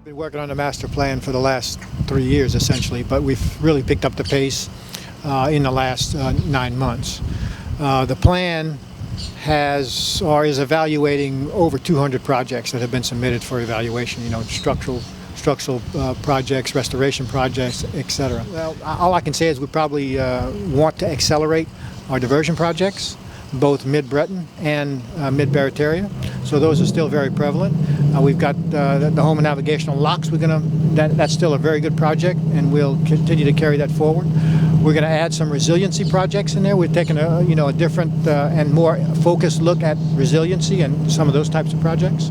Been working on the master plan for the last 3 years essentially, but we've really picked up the pace in the last 9 months. The plan is evaluating over 200 projects that have been submitted for evaluation, structural projects, restoration projects, etc. Well, all I can say is we probably want to accelerate our diversion projects, both mid-Breton and mid-Barataria. So those are still very prevalent. We've got the home and navigational locks. That's still a very good project, and we'll continue to carry that forward. We're going to add some resiliency projects in there. We're taking a different and more focused look at resiliency and some of those types of projects.